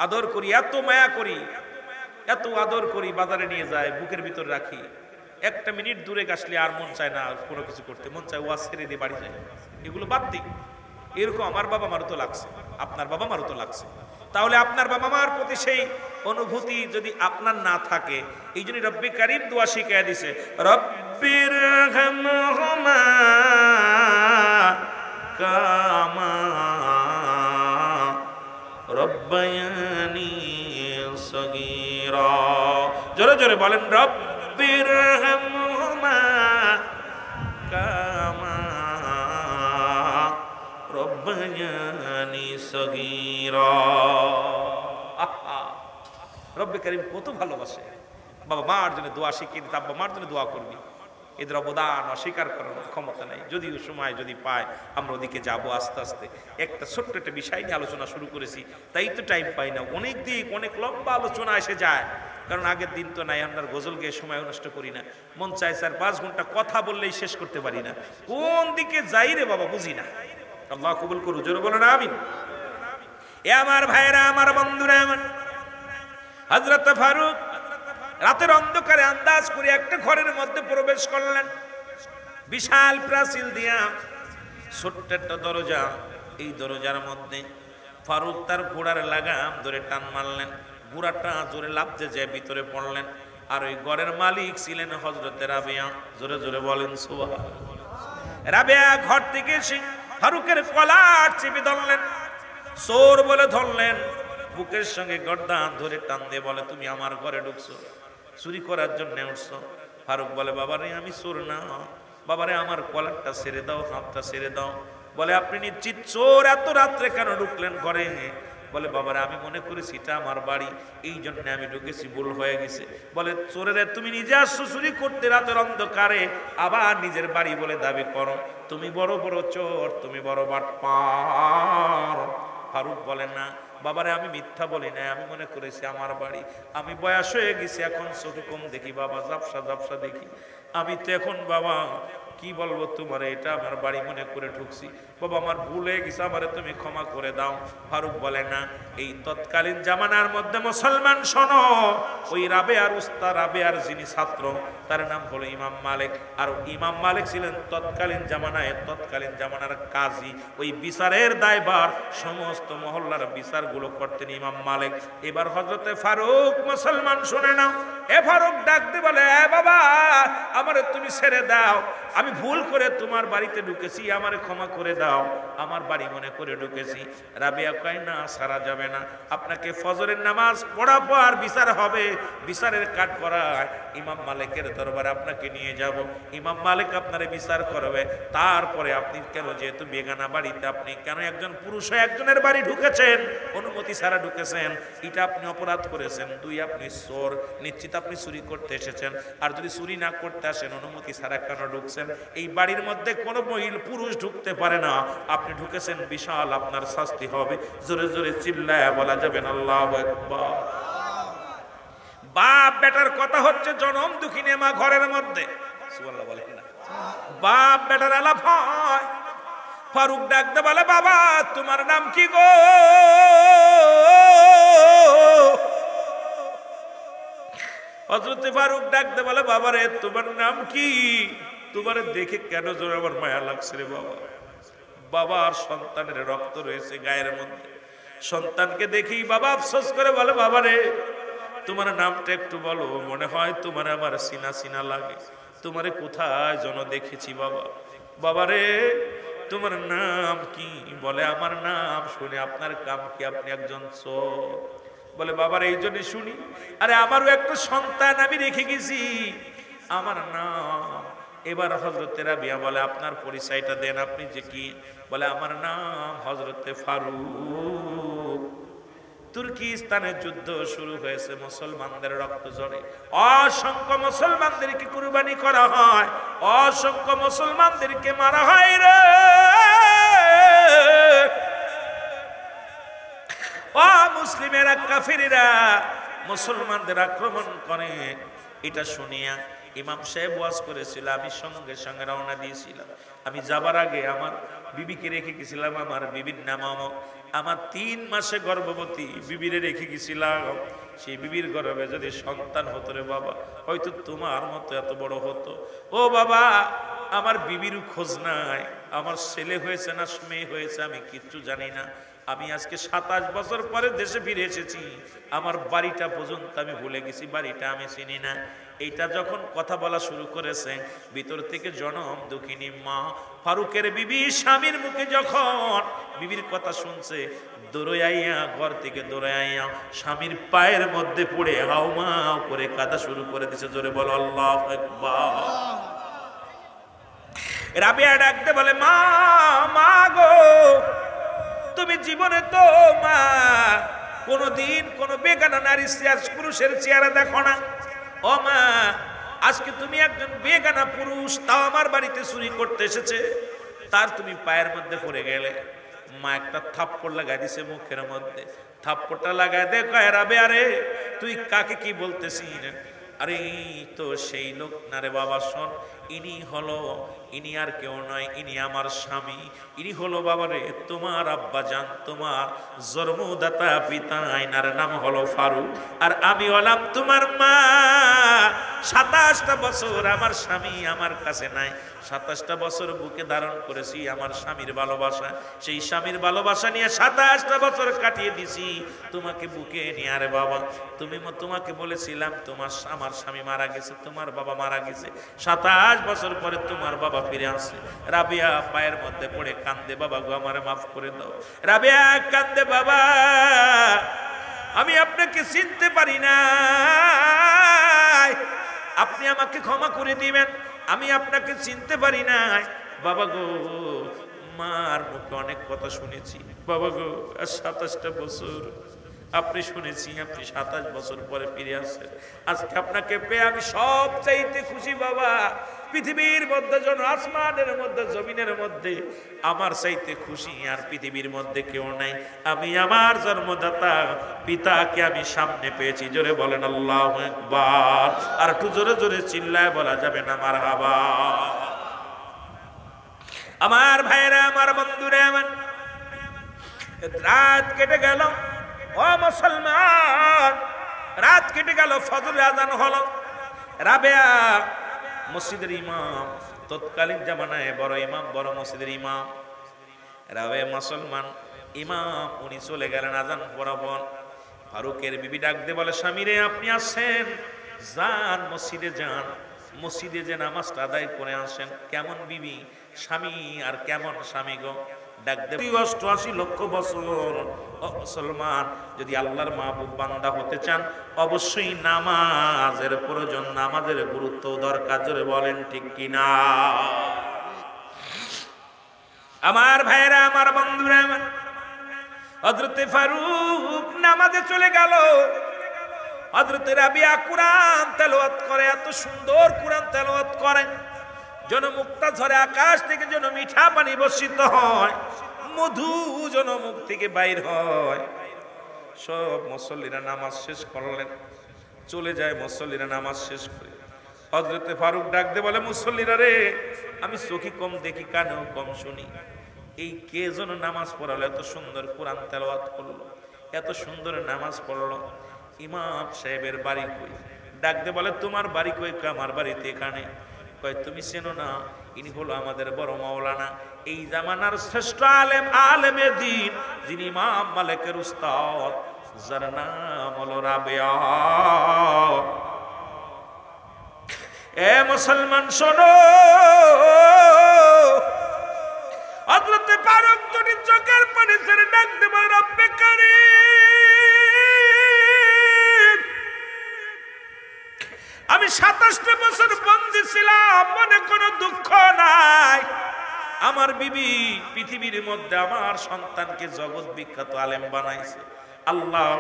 আদর করি, এত মায়া করি, এত আদর করি, বাজারে নিয়ে যায়, বুকের ভিতর রাখি, 1 মিনিট দূরে আসলে আর মন চায় না কোনো কিছু করতে, মন চায় ওয়াজ ছেড়ে দিয়ে বাড়ি যায়। এগুলো বাদ দিই। এরকম আমার বাবা মারও তো লাগছে, আপনার বাবা মারও তো লাগছে। তাহলে আপনার বাবা মার প্রতি সেই অনুভূতি যদি আপনার না থাকে, এই জন্য রব্বি কারীম দোয়া শিখিয়ে দিছে, রব্বিরহামহুমা কামা রব্বায়ানি সগীরা। জোরে জোরে বলেন, রব্বিরহামহুমা কামা রব্বায়ানি সগীরা। রব্বে কারীম কত ভালোবাসে। বাবা মার জন্য দোয়া শিখিয়ে দিতে, আব্বা মার জন্য দোয়া করবি। এদের অবদান অস্বীকার করার ক্ষমতা নাই। যদিও সময় যদি পায় আমরা ওদিকে যাবো আস্তে আস্তে। একটা ছোট্ট একটা বিষয় নিয়ে আলোচনা শুরু করেছি, তাই তো টাইম পাই না। অনেক দিক, অনেক লম্বা আলোচনা এসে যায়, কারণ আগের দিন তো নাই। আমরা গজল গিয়ে সময় নষ্ট করি না, মন চায় 4-5 ঘন্টা কথা বললেই শেষ করতে পারি না। কোন দিকে যাই রে বাবা বুঝি না। আল্লাহ কবুল করুন, জোরে বলেন আমিন। এ আমার ভাইরা, আমার বন্ধুরা, আমার হযরত ফারুক রাতের অন্ধকারে আন্দাজ করে একটা ঘরের মধ্যে প্রবেশ করলেন। বিশাল প্রাচীর দিয়া ছোট্ট একটা দরজা, এই দরজার মধ্যে ফারুক তার ঘোড়ার লাগাম ধরে টান মারলেন, ঘোড়াটা জোরে লাফতে যায় ভিতরে পড়লেন। আর ওই ঘরের মালিক ছিলেন হযরতে রাবেয়া। জোরে জোরে বলেন সুবহানাল্লাহ। রাবেয়া ঘর থেকে এসে ফারুকের কলার চেপে ধরলেন, চোর বলে ধরলেন, বুকের সঙ্গে গর্দান ধরে টান দিয়ে বলে, তুমি আমার ঘরে ঢুকছো, চুরি করার জন্য উঠছো। ফারুক বলে, বাবারে আমি চোর না, বাবারে আমার কলারটা ছেড়ে দাও, হাতটা ছেড়ে দাও। বলে, আপনি নিশ্চিত চোর? এত রাত্রে কেন ঢুকলেন ঘরে? বলে, বাবারে আমি মনে করেছি এটা আমার বাড়ি, এই জন্য আমি ঢুকেছি, ভুল হয়ে গেছে। বলে, চোরেরে তুমি নিজে আসছো চুরি করতে রাতের অন্ধকারে, আবার নিজের বাড়ি বলে দাবি করো? তুমি বড় বড় চোর, তুমি বড় বাটপার। ফারুক বলে, না বাবারে আমি মিথ্যা বলি না, আমি মনে করেছি আমার বাড়ি। আমি বয়স হয়ে গেছি, এখন চোখে কম দেখি বাবা, ঝাপসা ঝাপসা দেখি। আমি তো এখন বাবা কি বলবো তোমার, এটা আমার বাড়ি মনে করে ঢুকছি, বাবা আমার ভুল হয়ে গেছে, আমারে তুমি ক্ষমা করে দাও। ফারুক বলে না, এই তৎকালীন জামানার মধ্যে মুসলমান শোনো, ওই রাবেয়ার উস্তাদ, রাবেয়ার যিনি ছাত্র তার নাম হলো ইমাম মালিক। আর ইমাম মালিক ছিলেন তৎকালীন জামানার কাজী। ওই বিচারের দায়ভার সমস্ত মহল্লার বিচারগুলো করতেন ইমাম মালিক। এবার হযরতে ফারুক মুসলমান শুনে না, এ ফারুক ডাক দিয়ে বলে, এ বাবা আমারে তুমি ছেড়ে দাও, আমি ভুল করে তোমার বাড়িতে ঢুকেছি, আমারে ক্ষমা করে দাও, আমার বাড়ি মনে করে ঢুকেছি। রাবেয়া কয় না, সারা যাবে না, আপনাকে ফজরের নামাজ পড়া পর বিচার হবে, বিচারের কাঠ করায় ইমাম মালিকের দরবারে আপনাকে নিয়ে যাব, ইমাম মালিক আপনারে বিচার করবে, তারপরে আপনি কেন, যেহেতু বেগানা বাড়িতে আপনি কেন একজন পুরুষ হয়ে একজনের বাড়ি ঢুকেছেন, অনুমতি ছাড়া ঢুকেছেন, এটা আপনি অপরাধ করেছেন। দুই, আপনি চোর, নিশ্চিত আপনি চুরি করতে এসেছেন, আর যদি চুরি না করতে আসেন অনুমতি ছাড়া কেন ঢুকছেন? এই বাড়ির মধ্যে কোনো মহিলা পুরুষ ঢুকতে পারে না, আপনি ঢুকেছেন, বিশাল আপনার শাস্তি হবে। জোরে জোরে চিল্লায় বলা যাবেন আল্লাহু আকবার। বাপ বেটার কথা হচ্ছে জনম দুঃখিনী মা ঘরের মধ্যে, সুবহানাল্লাহ বলেন না, বাপ বেটার আলাপ হয়। ফারুক ডাকতে বলে, বাবা তোমার নাম কি গো? হযরতে ফারুক ডাকতে বলে, বাবা রে তোমার নাম কি? তোমার দেখে কেন জোরে আমার মায়া লাগছে রে বাবা। বাবার সন্তানের রক্ত রয়েছে গায়ের মধ্যে, সন্তানকে দেখি বাবা আফসোস করে বলে, বাবা রে তোমার নামটা একটু বলো, মনে হয় তোমার আমার সিনা সিনা লাগে, তোমারে কোথায় যেন দেখেছি বাবা। বাবা রে তোমার নাম কি? বলে আমার নাম শুনে আপনার কাম কি, আপনি একজন চোর। বলে বাবার এই জন্য শুনি, আরে আমারও একটা সন্তান আমি রেখে গেছি, আমার নাম। এবার হযরতে রাবিয়া বলে, আপনার পরিচয়টা দেন, আপনি যে কি? বলে আমার নাম হযরতে ফারুক। তুর্কিস্তানে যুদ্ধ শুরু হয়েছে, মুসলমানদের রক্ত ঝরে, অসংখ্য মুসলমানদেরকে কুরবানি করা হয়, অসংখ্য মুসলমানদেরকে মারা হয় রে। ও মুসলিমেরা, কাফিরেরা মুসলমানদের আক্রমণ করে। এটা শুনিয়া ইমাম সাহেব ওয়াজ করেছিল, আমি সঙ্গে সঙ্গে রওনা দিয়েছিলাম। আমি যাবার আগে আমার বিবিকে রেখে গেছিলাম, আমার বিবির নাম আমার 3 মাসে গর্ভবতী বিবিরে রেখে গেছিলাম। সেই বিবির গর্ভে যদি সন্তান হতো রে বাবা, হয়তো তোমার মতো এত বড় হতো। ও বাবা আমার বিবির খোঁজ নাই, আমার ছেলে হয়েছে না মেয়ে হয়েছে আমি কিচ্ছু জানি না। আমি আজকে 27 বছর পরে দেশে ফিরে এসেছি, আমার বাড়িটা পর্যন্ত আমি ভুলে গেছি, বাড়িটা আমি চিনি না। এইটা যখন কথা বলা শুরু করেছে, ভিতর থেকে জনম দুঃখিনী মা ফারুকের বিবি স্বামীর মুখে যখন বিবির কথা শুনছে, দৌড়াইয়া ঘর থেকে দৌড়াইয়া স্বামীর পায়ের মধ্যে পড়ে হাউমাউ করে কাঁদা শুরু করে দিছে। জোরে বলো আল্লাহু আকবার। রাবিয়া ডাকতে বলে, মা মা গো, তুমি জীবনে তো মা কোনদিন কোন বেগানা নারী পুরুষের চেহারা দেখো না। ও মা, আজকে তুমি একজন বেগানা পুরুষ, তাও আমার বাড়িতে চুরি করতে এসেছে, তার তুমি পায়ের মধ্যে পড়ে গেলে। মা একটা থাপ্পড় লাগাই দিছে মুখের মধ্যে, থাপ্পড়টা লাগায় দেখো, রাবেয়া রে তুই কাকে কি বলতেছিস? আরে তো সেই লোক না রে বাবা, শোন, ইনি আর কেউ নয়, ইনি আমার স্বামী, ইনি হলো বাবা রে তোমার আব্বা জান, তোমার জন্মদাতা পিতা, আইনার নাম হলো ফারুক, আর আমি হলাম তোমার মা। 27টা বছর আমার স্বামী আমার কাছে নাই, 27টা বছর বুকে ধারণ করেছি আমার স্বামীর ভালোবাসা, সেই স্বামীর ভালোবাসা নিয়ে 27টা বছর কাটিয়ে দিছি তোমাকে বুকে নিয়ে। আরে বাবা তোমাকে বলেছিলাম আমার স্বামী মারা গেছে, তোমার বাবা মারা গেছে, 27 বছর পরে তোমার বাবা ফিরে আসে। রাবিয়া পায়ের মধ্যে পড়ে কান্দে, বাবা গো আমারে মাফ করে দাও। রাবিয়া কান্দে, বাবা আমি আপনাকে চিনতে পারি না, আপনি আমাকে ক্ষমা করে দিবেন, আমি আপনাকে চিনতে পারি না। বাবা গো, মার মুখে অনেক কথা শুনেছি বাবা গো, আর 27টা বছর আপনি শুনেছি আপনি 27 বছর পরে ফিরে আসেন, আজকে আপনাকে পেয়ে আমি সব চাইতে খুশি বাবা। পৃথিবীর মধ্যে যেন আসমানের মধ্যে জমিনের মধ্যে আমার চাইতে খুশি আর পৃথিবীর মধ্যে কেউ নাই। আমি আমার জন্মদাতা পিতাকে আমি সামনে পেয়েছি। জোরে বলেন আল্লাহু আকবার। আর একটু জোরে জোরে চিল্লায় বলা যাবে না মারহাবা। আমার ভাইরা, আমার বন্ধুরা, আমার রাত কেটে গেল। ও মুসলমান, রাত কেটে গেল, ফজরের আযান হলো। রাবেয়া মসজিদের ইমাম, তৎকালীন জামানায় বড় ইমাম, বড় মসজিদের ইমাম। রাবেয়া মুসলমান ইমাম, উনি চলে গেলেন আযান বরাবর। ফারুকের বিবি ডাক দিয়ে বলে, স্বামীরে আপনি আসেন, যান মসজিদে যান, মসজিদে যে নামাজটা আদায় করে আসেন। কেমন বিবি, স্বামী আর কেমন স্বামী গো। ডাক দে, 88 লক্ষ বছর মুসলমান যদি আল্লাহর মাহবুব বান্দা হতে চান, অবশ্যই নামাজের প্রয়োজন, নামাজের গুরুত্ব দরকার। জোরে বলেন ঠিক কিনা? আমার ভাইরা, আমার বন্ধুরা, হযরতে ফারুক নামাজে চলে গেল। হযরতে রাবিয়া কুরআন তেলাওয়াত করে, এত সুন্দর কুরআন তেলাওয়াত করে, যেন মুক্তা ঝরে, আকাশ থেকে যেন মিঠা পানি বর্ষিত হয়, মধু যেন মুখ থেকে বাইর হয়। সব মুসল্লিরা নামাজ শেষ করলেন, চলে যায় মুসল্লিরা নামাজ শেষ করে। হযরতে ফারুক ডাক দিয়ে বলে, মুসল্লিরা রে, আমি চোখে কম দেখি, কানেও কম শুনি, এই কে যেন নামাজ পড়ালো, এত সুন্দর কোরআন তেলাওয়াত করলো, এত সুন্দর নামাজ পড়লো, ইমাম সাহেবের বাড়ি কই? ডাক দিয়ে বলে, তোমার বাড়ি কই? আমার বাড়িতে এখানে। কয়, তুমি চেনো না, ইনি হলো আমাদের বড় মাওলানা, এই জামানার শ্রেষ্ঠ আলেম, আলেমে দ্বীন, যিনি ইমাম মালিকের উস্তাদ, যার নাম হলো রাবেয়া। এ মুসলমান শোনো, হযরতে ফারুক দুটি চোখের পানি ছেড়ে ডাক দেব, রব্বে কারীম, আমি 27টা বছর বন্দী ছিলাম, মনে কোনো দুঃখ নাই। আমার বিবি পৃথিবীর মধ্যে আমার সন্তানকে জগৎ বিখ্যাত আলেম বানাইছে। আল্লাহ,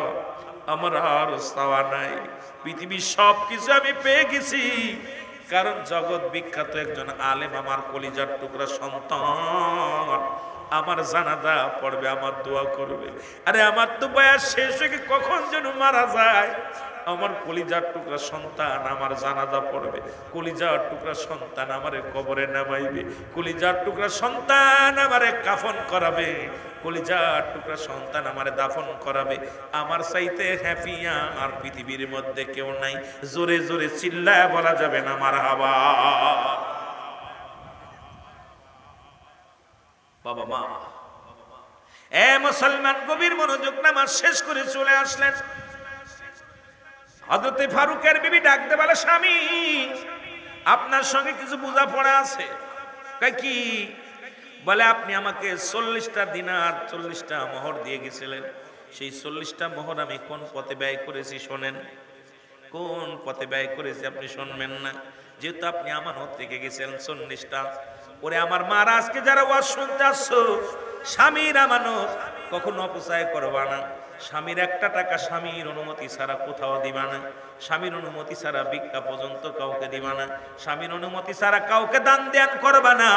আমার আর চাওয়া নাই, পৃথিবীর সবকিছু আমি পেয়ে গেছি, কারণ জগৎ বিখ্যাত একজন আলেম আমার কলিজার টুকরা সন্তান আমার জানাজা পড়বে, আমার দোয়া করবে। আরে আমার তো বয়স শেষ হয়ে কখন যেন মারা যায়, আমার কলিজার টুকরা সন্তান আমার জানাজা পড়বে, কলিজার টুকরা সন্তান আমারে কবরে নামাইবে, কলিজার টুকরা সন্তান আমারে কাফন করাবে, কলিজার টুকরা সন্তান আমারে দাফন করাবে। আমার চাইতে হ্যাপিয়া আর পৃথিবীর মধ্যে কেউ নাই। জোরে জোরে চিল্লায় বলা যাবে না মারহাবা। বাবা মা, এ মুসলমান, গভীর মনোযোগ, নামাজ শেষ করে চলে আসলেন। হযরতে ফারুকের বিবি ডাকতে বলে, স্বামী, আপনার সঙ্গে কিছু বোঝাপড়া আছে। কয়, কি? বলে, আপনি আমাকে 40টা দিনার 40টা মোহর দিয়ে গেছিলেন, সেই 40টা মোহর আমি কোন পথে ব্যয় করেছি শোনেন। কোন পথে ব্যয় করেছি আপনি শুনবেন না? যেহেতু আপনি আমানত রেখে গেছেন 40টা। ওরে আমার মারা, আজকে যারা ওয়াজ শুনতে আসছো, স্বামীর আমানত কখনো অপচয় করবা না। স্বামীর একটা টাকা স্বামীর অনুমতি ছাড়া কোথাও দিবা না, স্বামীর অনুমতি ছাড়া ভিক্ষা পর্যন্ত কাউকে দিবা না, স্বামীর অনুমতি ছাড়া কাউকে দান ধ্যান করবা না,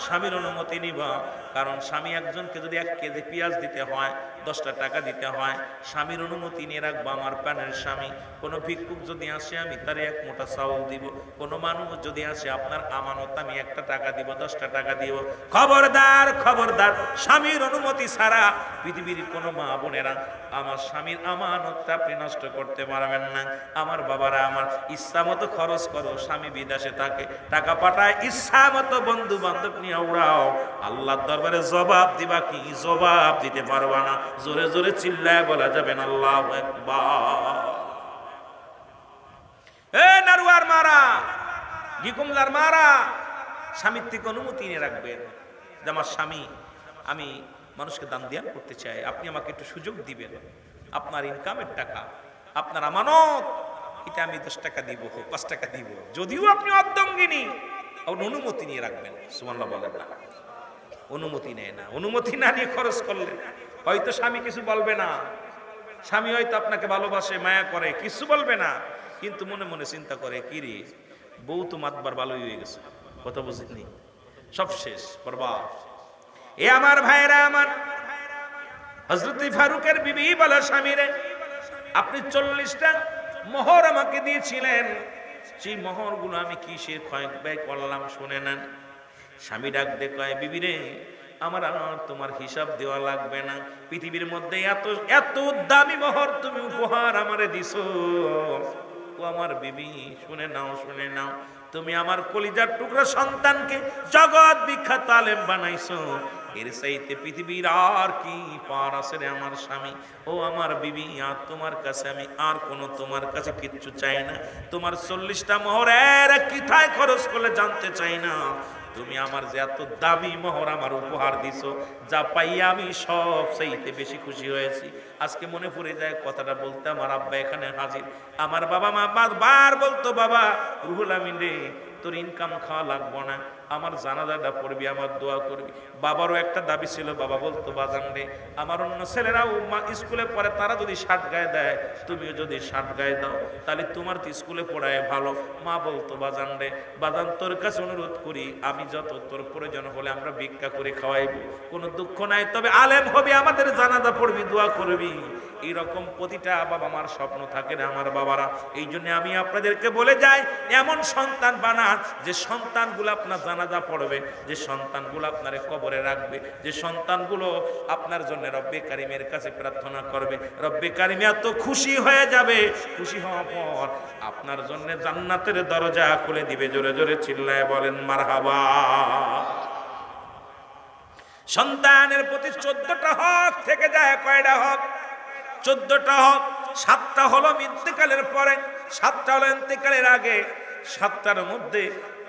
স্বামীর অনুমতি নিবা। কারণ স্বামী একজনকে যদি 1 কেজি পেঁয়াজ দিতে হয়, 10টা টাকা দিতে হয়, স্বামীর অনুমতি নিয়ে রাখবো। আমার প্রাণের স্বামী, কোনো ভিক্ষুক যদি আসে আমি তারে 1 মুঠা চাউল দিব, কোনো মানুষ যদি আসে আপনার আমানত আমি 1টা টাকা দিব, 10টা টাকা দিব। খবরদার, খবরদার, স্বামীর অনুমতি ছাড়া পৃথিবীর কোনো মা বোনেরা আমার স্বামীর আমানতটা আপনি নষ্ট করতে পারবেন না। আমার বাবারা, আমার ইচ্ছা মতো খরচ করো, স্বামী বিদেশে থাকে, টাকা পাঠায়, ইচ্ছা মতো বন্ধু বান্ধব নিয়ে উড়াও, আল্লাহর দরবারে জবাব দিবা কি? জবাব দিতে পারবা না। জোরে জোরে চিল্লায় বলা যাবে না আল্লাহু আকবার। এ নারুয়ার মারা, গিকুমলার মারা, স্বামীর থেকে অনুমতি নিয়ে রাখবেন যে আমার স্বামী, আমি মানুষকে দান ধ্যান করতে চাই, আপনি আমাকে একটু সুযোগ দিবেন, আপনার ইনকামের টাকা, আপনার আমানত, এটা আমি 10 টাকা দিব, 5 টাকা দিব, যদিও আপনি অর্ধাঙ্গিনী, অনুমতি নিয়ে রাখবেন। সুবহানাল্লাহ বলেন না? অনুমতি নেয় না, অনুমতি না নিয়ে খরচ করলেন, হয়তো স্বামী কিছু বলবে না, স্বামী হয়তো আপনাকে ভালোবাসে, মায়া করে, কিছু বলবে না, কিন্তু মনে মনে চিন্তা করে, কি রে, বউ তো মাতবার ভালোই হয়ে গেছে, কথা বুঝিনি, সব শেষ, বরবাদ। এ আমার ভাইরা, আমার হযরত ফারুকের বিবি বলে, স্বামী রে, আপনি 40টা মোহর আমাকে দিয়েছিলেন, সেই মোহরগুলো আমি কিসের ক্ষয় ব্যয় করলাম শুনে নেন। স্বামী ডাক দে কয়, বিবি রে, আমার আর তোমার হিসাব দেওয়া লাগবে না। পৃথিবীর মধ্যে এত এত দামি মোহর তুমি উপহার আমারে দিছো। ও আমার বিবি, শুনে নাও, শুনে নাও, তুমি আমার কলিজার টুকরা সন্তানকে জগৎ বিখ্যাত আলেম বানাইছো। এর চাইতে পৃথিবীর আর কি পার আছে রে আমার স্বামী। ও আমার বিবি, আর তোমার কাছে আমি আর কোনো তোমার কাছে কিচ্ছু চাই না। তোমার 40টা মোহরের কোথায় খরচ করলে জানতে চাই না। তুমি আমার যে এত দামি মোহর আমার উপহার দিছো, যা পাইয়া আমি সব চাইতে বেশি খুশি হয়েছি। আজকে মনে পড়ে যায় কথাটা বলতে, আমার আব্বা এখানে হাজির। আমার বাবা মা বারবার বলতো, বাবা রুহুল আমিন রে, তোর ইনকাম খাওয়া লাগবো না, আমার জানাজাটা পড়বি, আমার দোয়া করবি। বাবারও একটা দাবি ছিল, বাবা বলতো, বাজান রে, আমার অন্য ছেলেরাও স্কুলে পড়ে, তারা যদি শার্ট গায়ে দেয়, তুমিও যদি শার্ট গায়ে দাও, তাহলে তোমার তো স্কুলে পড়ায় ভালো। মা বলতো, বাজান রে, বাজান তোর কাছে অনুরোধ করি, আমি যত তোর প্রয়োজন হলে আমরা ভিক্ষা করে খাওয়াইব, কোনো দুঃখ নাই, তবে আলেম হবি, আমাদের জানাজা পড়বি, দোয়া করবি। এইরকম প্রতিটা বাবা মার স্বপ্ন থাকে না আমার বাবারা। এই জন্য আমি আপনাদেরকে বলে যাই, এমন সন্তান বানান যে সন্তানগুলো আপনার জানাজা পড়বে, যে সন্তানগুলো আপনার কবরে রাখবে, যে সন্তানগুলো আপনার জন্য রব্বে কারিমের কাছে প্রার্থনা করবে। রব্বে কারিম এত খুশি হয়ে যাবে, খুশি হওয়ার পর আপনার জন্য জান্নাতের দরজা খুলে দিবে। জোরে জোরে চিল্লায় বলেন মারহাবা। সন্তানের প্রতি 14টা হক থেকে যায়। কয়টা হক? 14টা হক। 7টা হলো ইন্তেকালের পরে, 7টা হলো ইন্তেকালের আগে। 7টার মধ্যে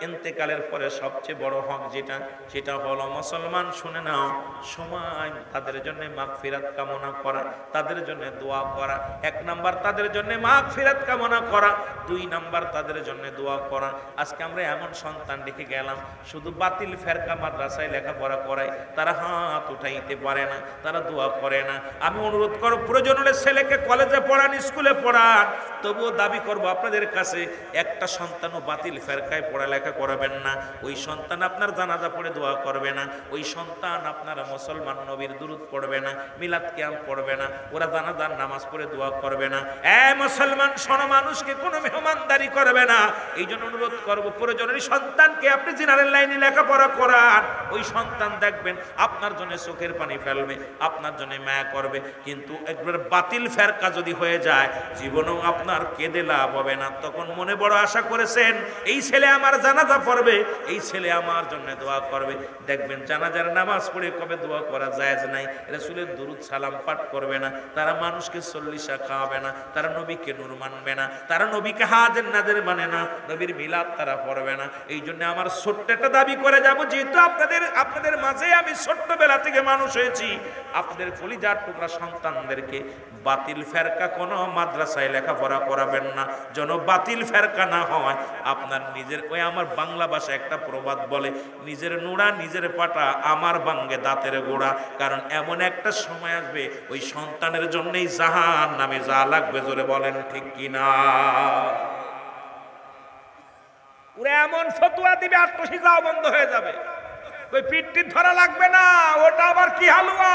ইন্তেকালের পরে সবচেয়ে বড় হক যেটা, সেটা হলো মুসলমান শুনে নাও, সময় তাদের জন্য মাগফিরাত কামনা করা, তাদের জন্য দোয়া করা। 1 নাম্বার তাদের জন্য মাগফিরাত কামনা করা, 2 নাম্বার তাদের জন্য দোয়া করা। আজকে আমরা এমন সন্তান রেখে গেলাম, শুধু বাতিল ফেরকা মাদ্রাসায় লেখাপড়া করায়, তারা হাত উঠাইতে পারে না, তারা দোয়া করে না। আমি অনুরোধ করব, প্রয়োজন হলে ছেলেকে কলেজে পড়ান, স্কুলে পড়ান, তবুও দাবি করব আপনাদের কাছে, একটা সন্তানও বাতিল ফেরকায় পড়ালেখা করবেন না। ওই সন্তান আপনার জানাজা পড়ে দোয়া করবে না, ওই সন্তান আপনার মুসলমান নবীর দুরূদ পড়বে না, মিলাদ কিয়াম পড়বে না, ওরা জানাজার নামাজ পড়ে দোয়া করবে না। মুসলমান শোনো, মানুষকে কোনো মেহমানদারি করবে না। এই জন্য অনুরোধ করবো, প্রয়োজনের সন্তানকে আপনি জিনারের লাইনে লেখাপড়া করান। ওই সন্তান দেখবেন আপনার জন্য চোখের পানি ফেলবে, আপনার জন্য মায়া করবে। কিন্তু একবার বাতিল ফেরকা যদি হয়ে যায়, জীবনেও আপনার কেঁদে লাভ হবে না। তখন মনে বড় আশা করেছেন, এই ছেলে আমার জানাজা পড়বে, এই ছেলে আমার জন্য দোয়া করবে। দেখবেন জানাজার নামাজ পড়ে কবে দোয়া করা জায়েজ নাই, রাসূলের দুরূদ সালাম পাঠ করবে না, তারা মানুষকে 40 খাওয়াবে না, তারা নবীকে নূর মানবে না, তারা নবীকে হাজের নাজের মানে না, নবীর মিলাদ তারা পড়বে না। এই জন্য আমার ছোট্ট একটা দাবি করে যাব, যেহেতু আপনাদের মাঝে আমি ছোট্টবেলা থেকে মানুষ হয়েছি, আপনাদের কলিজার টুকরা সন্তানদেরকে বাতিল ফেরকা কোনো মাদ্রাসায় লেখাপড়া করাবেন না, যেন বাতিল ফেরকা না হয়। আপনার নিজের, ওই আমার বাংলা ভাষায় একটা প্রবাদ বলে, নিজের নোড়া নিজের পাটা, আমার ভাঙ্গে দাঁতের গোড়া। কারণ এমন একটা সময় আসবে, ওই সন্তানের জন্যই জাহান্নামে যা লাগবে, জোরে বলেন ঠিক কিনা। ওরা এমন ফতোয়া দিবে, আত্মশিজাও বন্ধ হয়ে যাবে, ওই পিঠটি ধরা লাগবে না, ওটা আবার কি হালুয়া।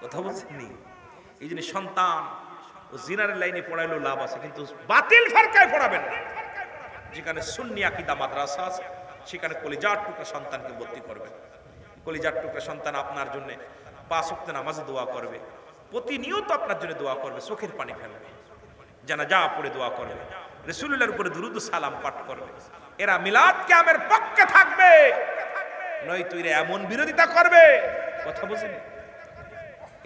কথা বলছেন? এই জন্য সন্তান ও জিনারের লাইনে পড়াইলেও লাভ আছে, কিন্তু বাতিল ফেরকায় পড়াবেন না। যেখানে সুন্নি আকীদা মাদ্রাসা আছে, সেখানে কলিজার টুকরা সন্তানকে ভর্তি করবেন। কলিজার টুকরা সন্তান আপনার জন্য 5 ওয়াক্ত নামাজে দোয়া করবে, প্রতিনিয়ত আপনার জন্য দোয়া করবে, চোখের পানি ফেলবে, জানাজা পড়ে দোয়া করবে, রাসূলুল্লাহর উপরে দুরূদ সালাম পাঠ করবে। এরা মিলাদ কিয়ামের পক্ষে থাকবে, নয়তো এরা এমন বিরোধিতা করবে, কথা বুঝেন,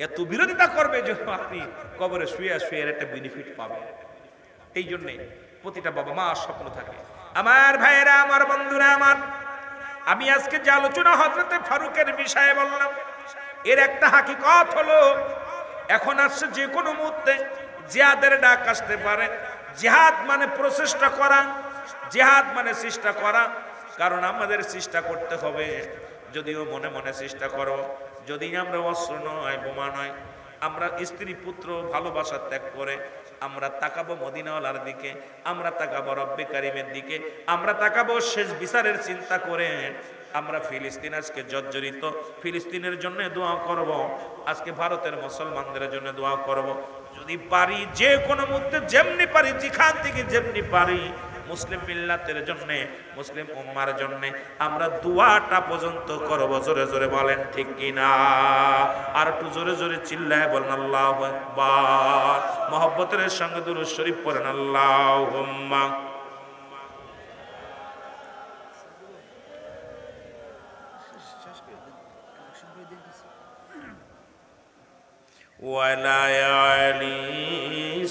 এত বিরোধিতা করবে যে আপনি কবরে শুয়ে শুয়ে একটা বেনিফিট পাবেন। এই জন্যে প্রতিটা বাবা মা স্বপ্ন থাকে। আমার ভাইয়েরা, আমার বন্ধুরা, আমি আজকে যে আলোচনা হযরতে ফারুকের বিষয়ে বললাম, এর একটা হাকিকত হলো, এখন আসছে যে কোনো মুহূর্তে জিহাদের ডাক আসতে পারে। জিহাদ মানে প্রচেষ্টা করা, জিহাদ মানে চেষ্টা করা। কারণ আমাদের চেষ্টা করতে হবে, যদিও মনে মনে চেষ্টা করো, যদি আমরা অস্ত্র নয়, বোমা নয়, আমরা স্ত্রী পুত্র ভালোবাসা ত্যাগ করে আমরা তাকাবো মদিনাওয়ালার দিকে, আমরা তাকাবো রব্বে কারিমের দিকে, আমরা তাকাবো শেষ বিচারের চিন্তা করে। আমরা ফিলিস্তিন আজকে জর্জরিত, ফিলিস্তিনের জন্য দোয়া করব, আজকে ভারতের মুসলমানদের জন্য দোয়া করব। যদি পারি যে কোনো মুহূর্তে যেমনি পারি, যেখান থেকে যেমনি পারি মুসলিম মিল্লাতের জন্য, মুসলিম উম্মার জন্য আমরা দোয়াটা পর্যন্ত করব। জোরে জোরে বলেন ঠিক কিনা? আর একটু জোরে জোরে চিল্লায় বলেন আল্লাহু আকবার। মুহাব্বতের সঙ্গে দুরূদ শরীফ পড়েন আল্লাহুম্মা ওয়ালা আলি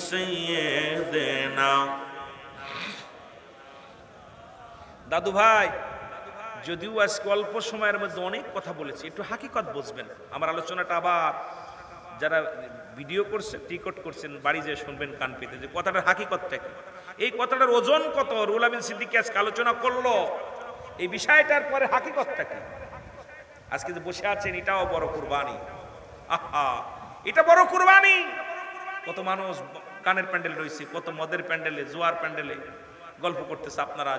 সাইয়্যিদিনা। দাদু ভাই, যদিও আজকে অল্প সময়ের মধ্যে অনেক কথা বলেছি, একটু হাকিকত বুঝবেন। আমার আলোচনাটা আবার যারা ভিডিও করছে, টিকট করছেন, বাড়ি যেয়ে শুনবেন কান পেতে, যে কথাটার হাকিকতটা কি, এই কথাটার ওজন কত। রুহুল আমিন সিদ্দিকী আজকে আলোচনা করলো এই বিষয়টার পরে হাকিকতটা কি। আজকে যে বসে আছেন এটাও বড় কুরবানি। আহা, এটা বড় কুরবানি। কত মানুষ গানের প্যান্ডেল রয়েছে, কত মদের প্যান্ডেলে, জোয়ার প্যান্ডেলে গল্প করতেছে, আপনারা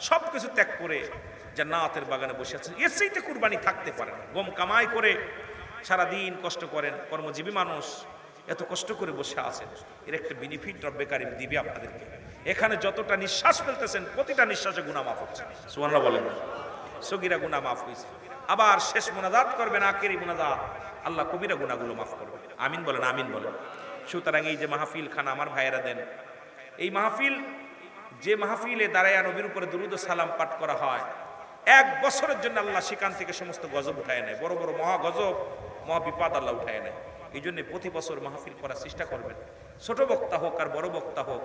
সবকিছু ত্যাগ করে জান্নাতের বাগানে বসে আছেন। এর চাইতে কুরবানি থাকতে পারে না। গম কামাই করে সারাদিন কষ্ট করেন, কর্মজীবী মানুষ, এত কষ্ট করে বসে আছেন, এর একটা বেনিফিট রব্বে কারীম দিবে আপনাদেরকে। এখানে যতটা নিঃশ্বাস ফেলতেছেন প্রতিটা নিঃশ্বাসে গুনাহ মাফ হচ্ছে। সুবহানাল্লাহ বলেন। সগীরা গুনাহ মাফ হয়েছে। আবার শেষ মুনাজাত করবেন, আখেরি মুনাজাত, আল্লাহ কবিরা গুনাহগুলো মাফ করবে। আমিন বলেন, আমিন বলেন। সুতরাং এই যে মাহফিল খানা আমার ভাইয়েরা দেন, এই মাহফিল, যে মাহফিলে দাঁড়ায়া নবীর উপরে দুরূদ ও সালাম পাঠ করা হয়, 1 বছরের জন্য আল্লাহ সেখান থেকে সমস্ত গজব উঠায় নেয়। বড় বড় মহা গজব, মহা বিপদ আল্লাহ উঠায় নেয়। এই জন্য প্রতি বছর মাহফিল করার চেষ্টা করবেন। ছোট বক্তা হোক আর বড় বক্তা হোক,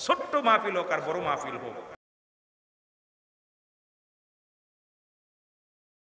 ছোট্ট মাহফিল হোক আর বড় মাহফিল হোক,